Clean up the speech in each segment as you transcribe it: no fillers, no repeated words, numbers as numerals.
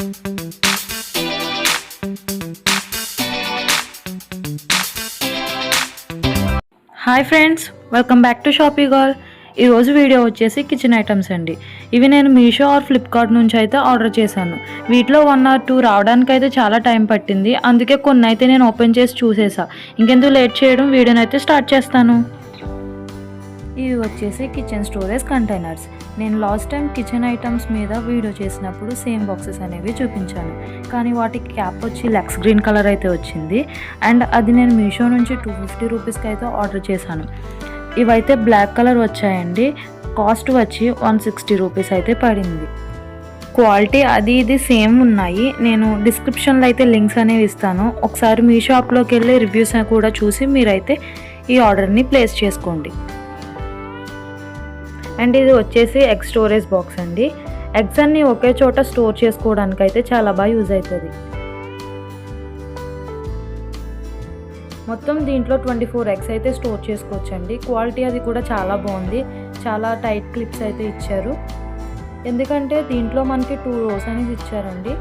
Hi friends, welcome back to shopping girl. ఈరోజు video వచ్చేసి kitchen items అండి. ఇవి నేను మీషో ఆర్ ఫ్లిప్కార్ట్ నుంచి అయితే ఆర్డర్ చేశాను. వీటిలో 1 or 2 రావడానికి అయితే చాలా టైం పట్టింది. అందుకే కొన్ని అయితే నేను ఓపెన్ చేసి చూసేసా. ఇంకెందుకు లేట్ చేయడం, వీడియోని అయితే స్టార్ట్ చేస్తాను. ఇవి వచ్చేసి కిచెన్ స్టోరేజ్ కంటైనర్స్. నేను లాస్ట్ టైం కిచెన్ ఐటమ్స్ మీద వీడియో చేసినప్పుడు సేమ్ బాక్సెస్ అనేవి చూపించాను, కానీ వాటికి క్యాప్ వచ్చి లక్స్ గ్రీన్ కలర్ అయితే వచ్చింది. అండ్ అది నేను మీషో నుంచి 250 రూపీస్కి అయితే ఆర్డర్ చేశాను. ఇవైతే బ్లాక్ కలర్ వచ్చాయండి. కాస్ట్ వచ్చి 160 రూపీస్ అయితే పడింది. క్వాలిటీ అది ఇది సేమ్ ఉన్నాయి. నేను డిస్క్రిప్షన్లో అయితే లింక్స్ అనేవి ఇస్తాను. ఒకసారి మీ షాప్లోకి వెళ్ళి రివ్యూస్ కూడా చూసి మీరైతే ఈ ఆర్డర్ని ప్లేస్ చేసుకోండి. అండ్ ఇది వచ్చేసి ఎగ్ స్టోరేజ్ బాక్స్ అండి. ఎగ్స్ అన్ని ఒకే చోట స్టోర్ చేసుకోవడానికి అయితే చాలా బాగా యూజ్ అవుతుంది. మొత్తం దీంట్లో 24 ఎగ్స్ అయితే స్టోర్ చేసుకోవచ్చండి. క్వాలిటీ అది కూడా చాలా బాగుంది. చాలా టైట్ క్లిప్స్ అయితే ఇచ్చారు. ఎందుకంటే దీంట్లో మనకి 2 rows అనేది ఇచ్చారండి.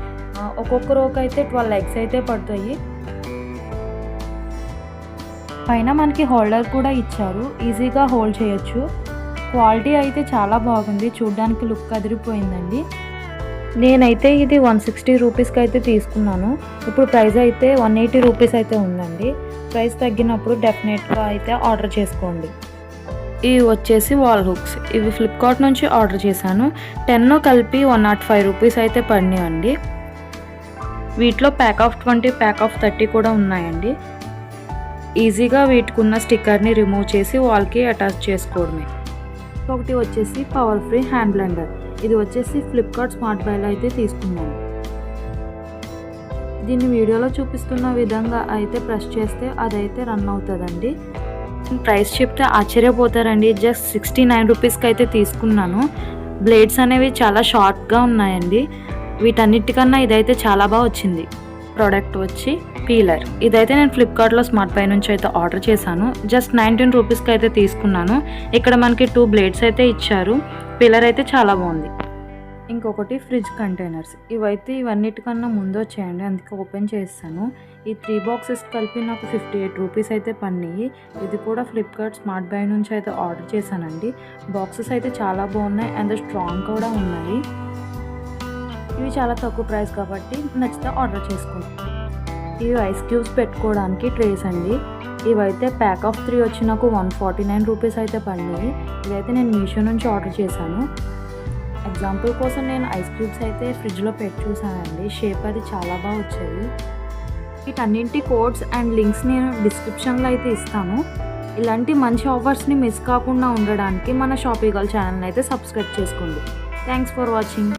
ఒక్కొక్క రోకి అయితే 12 ఎగ్స్ అయితే పడతాయి. పైన మనకి హోల్డర్ కూడా ఇచ్చారు, ఈజీగా హోల్డ్ చేయొచ్చు. క్వాలిటీ అయితే చాలా బాగుంది, చూడ్డానికి లుక్ అదిరిపోయిందండి. నేనైతే ఇది 160 రూపీస్కి అయితే తీసుకున్నాను. ఇప్పుడు ప్రైస్ అయితే 180 రూపీస్ అయితే ఉందండి. ప్రైస్ తగ్గినప్పుడు డెఫినెట్గా అయితే ఆర్డర్ చేసుకోండి. ఇవి వచ్చేసి వాల్ హుక్స్. ఇవి ఫ్లిప్కార్ట్ నుంచి ఆర్డర్ చేశాను. 10 కలిపి 105 రూపీస్ అయితే పడినాయండి. వీటిలో ప్యాక్ ఆఫ్ 20, ప్యాక్ ఆఫ్ 30 కూడా ఉన్నాయండి. ఈజీగా వీటికున్న స్టిక్కర్ని రిమూవ్ చేసి వాల్కి అటాచ్ చేసుకోవడమే. ఒకటి వచ్చేసి పవర్ ఫ్రీ హ్యాండ్ బ్లెండర్. ఇది వచ్చేసి ఫ్లిప్కార్ట్ స్మార్ట్ బైలో అయితే తీసుకున్నాను. దీన్ని వీడియోలో చూపిస్తున్న విధంగా అయితే ప్రెస్ చేస్తే అదైతే రన్ అవుతుందండి. ప్రైస్ చెప్తే ఆశ్చర్యపోతారండి. జస్ట్ 69 రూపీస్కి అయితే తీసుకున్నాను. బ్లేడ్స్ అనేవి చాలా షార్ట్గా ఉన్నాయండి. వీటన్నిటికన్నా ఇదైతే చాలా బాగా వచ్చింది. ప్రోడక్ట్ వచ్చి పీలర్. ఇదైతే నేను ఫ్లిప్కార్ట్లో స్మార్ట్ బై నుంచి అయితే ఆర్డర్ చేశాను. జస్ట్ 19 రూపీస్కి అయితే తీసుకున్నాను. ఇక్కడ మనకి 2 బ్లేడ్స్ అయితే ఇచ్చారు. పీలర్ అయితే చాలా బాగుంది. ఇంకొకటి ఫ్రిడ్జ్ కంటైనర్స్. ఇవన్నిటికన్నా ముందు వచ్చాయండి, అందుకే ఓపెన్ చేస్తాను. ఈ 3 బాక్సెస్ కలిపి నాకు 58 రూపీస్ అయితే పడినాయి. ఇది కూడా ఫ్లిప్కార్ట్ స్మార్ట్ బై నుంచి అయితే ఆర్డర్ చేశానండి. బాక్సెస్ అయితే చాలా బాగున్నాయి అండ్ స్ట్రాంగ్ కూడా ఉన్నాయి. ఇవి చాలా తక్కువ ప్రైస్ కాబట్టి నచ్చితే ఆర్డర్ చేసుకోండి. ఇవి ఐస్ క్యూబ్స్ పెట్టుకోవడానికి ట్రేస్ అండి. ఇవైతే ప్యాక్ ఆఫ్ 3 వచ్చి నాకు 149 రూపీస్ అయితే పడినాయి. ఇవైతే నేను మీషో నుంచి ఆర్డర్ చేశాను. ఎగ్జాంపుల్ కోసం నేను ఐస్ క్యూబ్స్ అయితే ఫ్రిడ్జ్లో పెట్టి చూసానండి. షేప్ అది చాలా బాగా వచ్చాయి. వీటన్నింటి కోడ్స్ అండ్ లింక్స్ నేను డిస్క్రిప్షన్లో అయితే ఇస్తాను. ఇలాంటి మంచి ఆఫర్స్ని మిస్ కాకుండా ఉండడానికి మన షాపింగ్ గర్ల్ ఛానల్ని అయితే సబ్స్క్రైబ్ చేసుకోండి. Thanks for watching.